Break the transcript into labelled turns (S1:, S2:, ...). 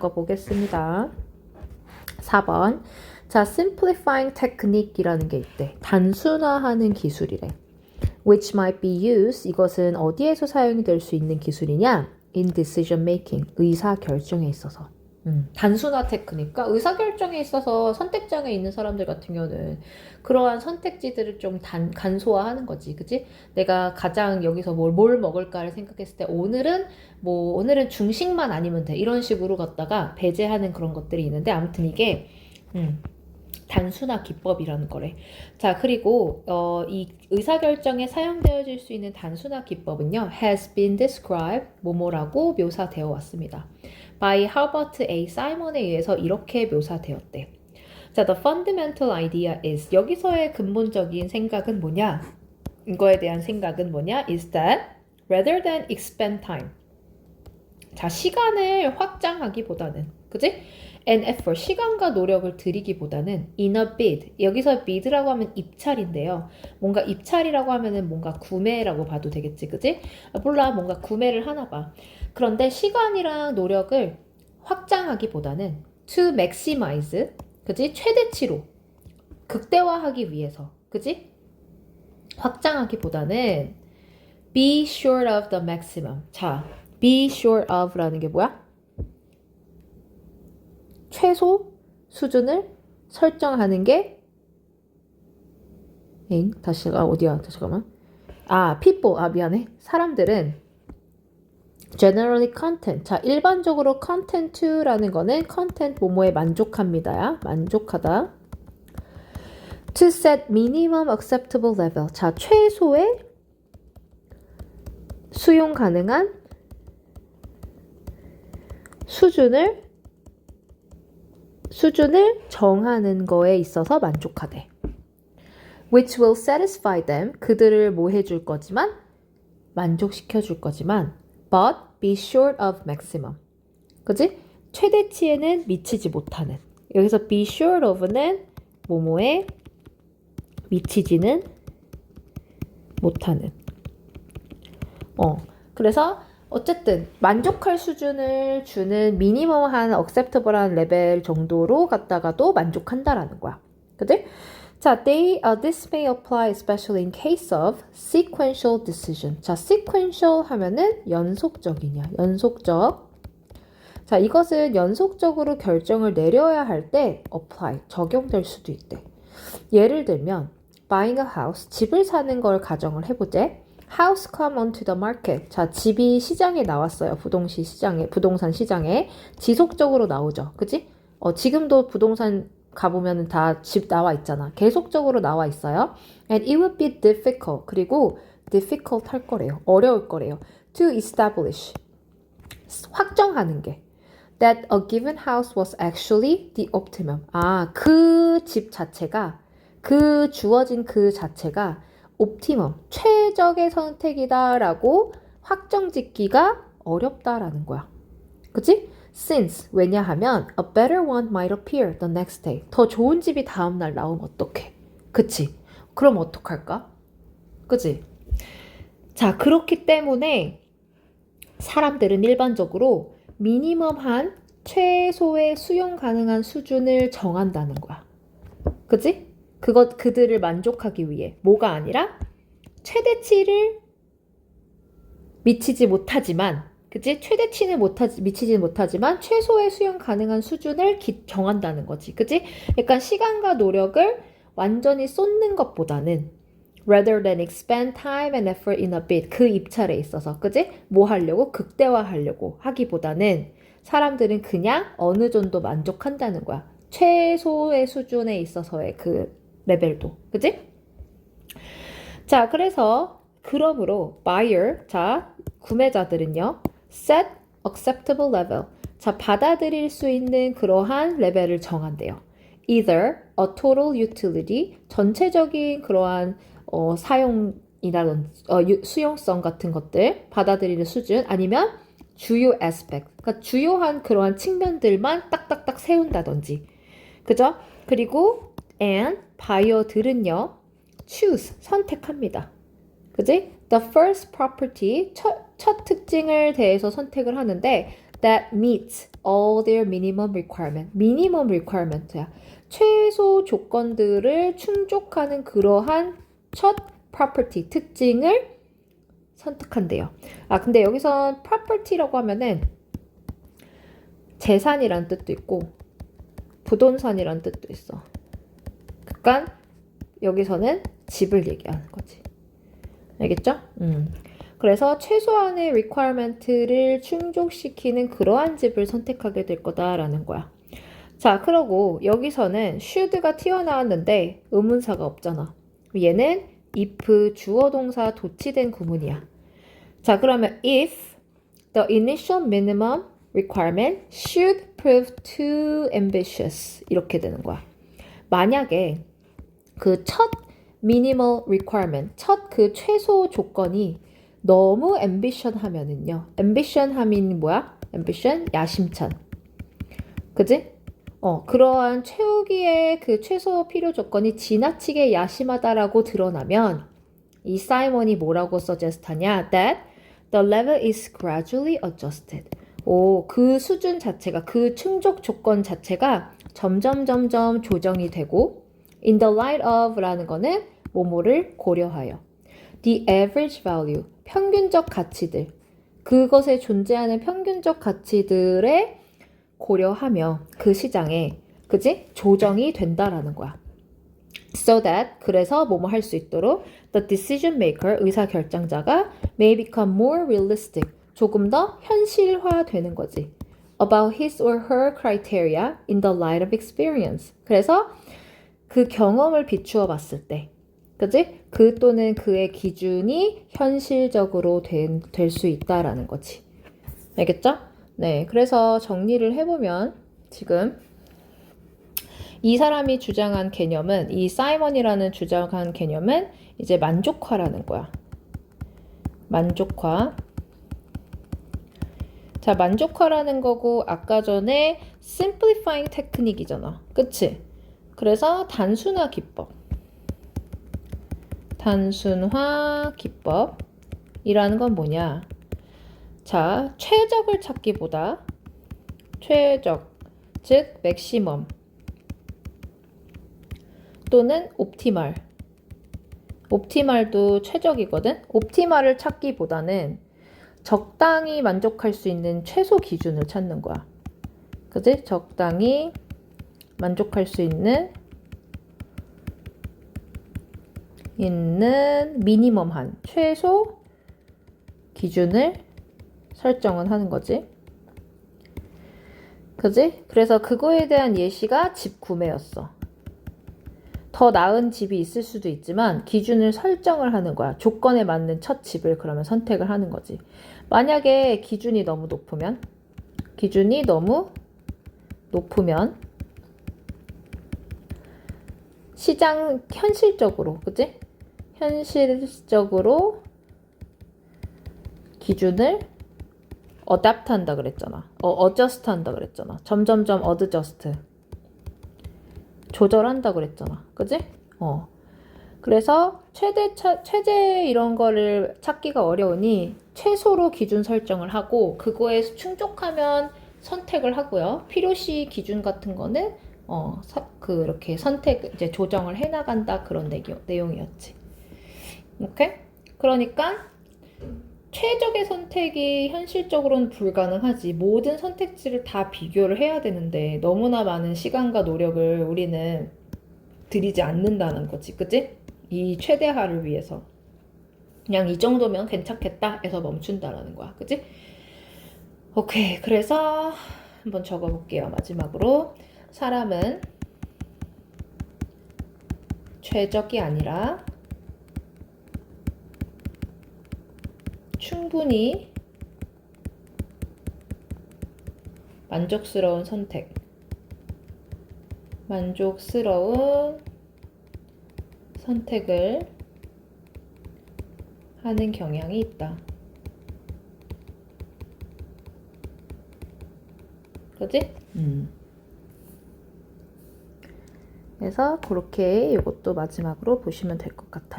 S1: 거 보겠습니다. 4번. 자, simplifying technique이라는 게 있대. 단순화하는 기술이래. Which might be used. 이것은 어디에서 사용이 될 수 있는 기술이냐? In decision making. 의사 결정에 있어서. 단순화 테크닉과 의사결정에 있어서 선택장애 있는 사람들 같은 경우는 그러한 선택지들을 좀 간소화하는 거지, 그치? 내가 가장 여기서 뭘 먹을까를 생각했을 때 오늘은 중식만 아니면 돼 이런 식으로 갖다가 배제하는 그런 것들이 있는데 아무튼 이게 단순화 기법이라는 거래. 자, 그리고 이 의사결정에 사용되어질 수 있는 단순화 기법은요, has been described 뭐뭐라고 묘사되어 왔습니다. by Herbert A. Simon에 의해서 이렇게 묘사되었대. 자, the fundamental idea is 여기서의 근본적인 생각은 뭐냐? 이거에 대한 생각은 뭐냐? is that rather than expand time. 자, 시간을 확장하기보다는, 그지? and effort, 시간과 노력을 들이기보다는 in a bid, 여기서 bid라고 하면 입찰인데요. 뭔가 입찰이라고 하면은 뭔가 구매라고 봐도 되겠지, 그지? 몰라, 뭔가 구매를 하나 봐. 그런데 시간이랑 노력을 확장하기보다는 to maximize, 그지? 최대치로 극대화하기 위해서, 그지? 확장하기보다는 be sure of the maximum. 자, be sure of라는 게 뭐야? 최소 수준을 설정하는 게 어디야? 잠깐만. people. 미안해. 사람들은 generally content. 자, 일반적으로 content라는 거는 content 뭐뭐에 만족합니다야. 만족하다. to set minimum acceptable level. 자, 최소의 수용 가능한 수준을 정하는 거에 있어서 만족하대. Which will satisfy them. 그들을 뭐 해줄 거지만 만족시켜 줄 거지만 but be short of maximum. 그지? 최대치에는 미치지 못하는. 여기서 be short of는 뭐뭐에 미치지는 못하는. 그래서 어쨌든 만족할 수준을 주는 미니멈한 acceptable한 레벨 정도로 갖다가도 만족한다라는 거야. 그치? 자, this may apply especially in case of sequential decision. 자, sequential 하면은 연속적이냐, 연속적. 자, 이것은 연속적으로 결정을 내려야 할 때 apply, 적용될 수도 있대. 예를 들면 buying a house, 집을 사는 걸 가정을 해보재. House come onto the market. 자, 집이 시장에 나왔어요. 부동산 시장에 지속적으로 나오죠. 그치? 지금도 부동산 가보면 다 집 나와 있잖아. 계속적으로 나와 있어요. And it would be difficult. 그리고 difficult 할 거래요. 어려울 거래요. To establish. 확정하는 게. That a given house was actually the optimum. 그 집 자체가, 주어진 그 자체가 옵티멈, 최적의 선택이다라고 확정짓기가 어렵다라는 거야. 그치? Since, 왜냐하면 a better one might appear the next day. 더 좋은 집이 다음날 나오면 어떡해? 그치? 그럼 어떡할까? 그치? 자, 그렇기 때문에 사람들은 일반적으로 미니멈한 최소의 수용 가능한 수준을 정한다는 거야. 그치? 그들을 만족하기 위해 뭐가 아니라 최대치를 미치지 못하지만, 그치? 최대치는 미치지 못하지만 최소의 수용 가능한 수준을 정한다는 거지, 그치? 그러니까 시간과 노력을 완전히 쏟는 것보다는 rather than expend time and effort in a bid, 그 입찰에 있어서, 그치? 뭐 하려고? 극대화하려고 하기보다는 사람들은 그냥 어느 정도 만족한다는 거야. 최소의 수준에 있어서의 그 레벨도, 그치? 자, 그러므로 buyer, 자, 구매자들은요, set acceptable level, 자, 받아들일 수 있는 그러한 레벨을 정한대요. Either a total utility, 전체적인 그러한 사용이라든지 수용성 같은 것들 받아들이는 수준, 아니면 주요 aspect, 그러니까 주요한 그러한 측면들만 딱딱딱 세운다든지, 그죠? 그리고 and buyer들은요, choose, 선택합니다. 그지? The first property, 첫 특징을 대해서 선택을 하는데 that meets all their minimum requirement. minimum requirement야. 최소 조건들을 충족하는 그러한 첫 property, 특징을 선택한대요. 아, 근데 여기선 property라고 하면은 재산이란 뜻도 있고 부동산이란 뜻도 있어. 그러니까 여기서는 집을 얘기하는 거지. 알겠죠? 그래서 최소한의 requirement를 충족시키는 그러한 집을 선택하게 될 거다라는 거야. 자, 그러고 여기서는 should가 튀어나왔는데 의문사가 없잖아. 얘는 if 주어 동사 도치된 구문이야. 자, 그러면 if the initial minimum requirement should prove too ambitious 이렇게 되는 거야. 만약에 그 첫 minimal requirement, 첫 그 최소 조건이 너무 ambition 하면은요. ambition 하면 뭐야? ambition 야심찬. 그지? 그러한 채우기의 그 최소 필요 조건이 지나치게 야심하다라고 드러나면 이 사이먼이 뭐라고 suggest하냐? That the level is gradually adjusted. 그 수준 자체가, 그 충족 조건 자체가 점점 조정이 되고 in the light of 라는 거는 뭐뭐를 고려하여 the average value, 평균적 가치들, 그것에 존재하는 평균적 가치들에 고려하며 그 시장에, 그지? 조정이 된다라는 거야. So that, 그래서 뭐뭐 할 수 있도록 the decision maker, 의사결정자가 may become more realistic, 조금 더 현실화 되는 거지. About his or her criteria in the light of experience. 그래서 그 경험을 비추어 봤을 때, 그지? 그 또는 그의 기준이 현실적으로 될 수 있다라는 거지. 알겠죠? 네, 그래서 정리를 해보면 지금 이 사람이 주장한 개념은, 이 사이먼이라는 주장한 개념은 이제 만족화라는 거야. 만족화. 자, 만족화라는 거고 아까 전에 simplifying 테크닉이잖아. 그치? 그래서 단순화 기법. 단순화 기법이라는 건 뭐냐? 자, 최적을 찾기보다 최적, 즉 맥시멈 또는 옵티말. 옵티말도 최적이거든? 옵티말을 찾기보다는 적당히 만족할 수 있는 최소 기준을 찾는 거야. 그지? 적당히 만족할 수 있는 미니멈한 최소 기준을 설정은 하는 거지. 그지? 그래서 그거에 대한 예시가 집 구매였어. 더 나은 집이 있을 수도 있지만 기준을 설정을 하는 거야. 조건에 맞는 첫 집을 그러면 선택을 하는 거지. 만약에 기준이 너무 높으면 시장 현실적으로, 그치? 현실적으로 기준을 어댑트 한다 그랬잖아. 어저스트 한다 그랬잖아. 점점점 어드저스트. 조절한다 그랬잖아. 그치? 그래서 최대 이런 거를 찾기가 어려우니 최소로 기준 설정을 하고 그거에 충족하면 선택을 하고요. 필요시 기준 같은 거는 그렇게 선택 이제 조정을 해 나간다 그런 내용이었지. 오케이? 그러니까 최적의 선택이 현실적으로는 불가능하지. 모든 선택지를 다 비교를 해야 되는데 너무나 많은 시간과 노력을 우리는 들이지 않는다는 거지. 그치? 이 최대화를 위해서. 그냥 이 정도면 괜찮겠다 해서 멈춘다라는 거야. 그치? 오케이. 그래서 한번 적어볼게요. 마지막으로. 사람은 최적이 아니라 충분히 만족스러운 선택을 하는 경향이 있다. 그지? 그래서 그렇게 이것도 마지막으로 보시면 될 것 같아요.